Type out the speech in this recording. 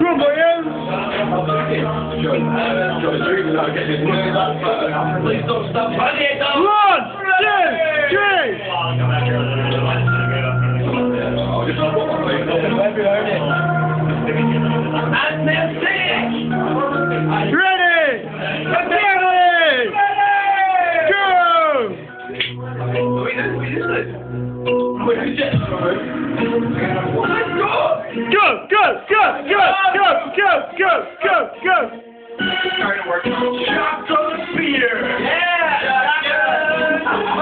on, boys! Please don't stop. 1, 2, 3! And then sing! Ready! Ready! Go! Go! Shots on the spear! Yeah! Stop!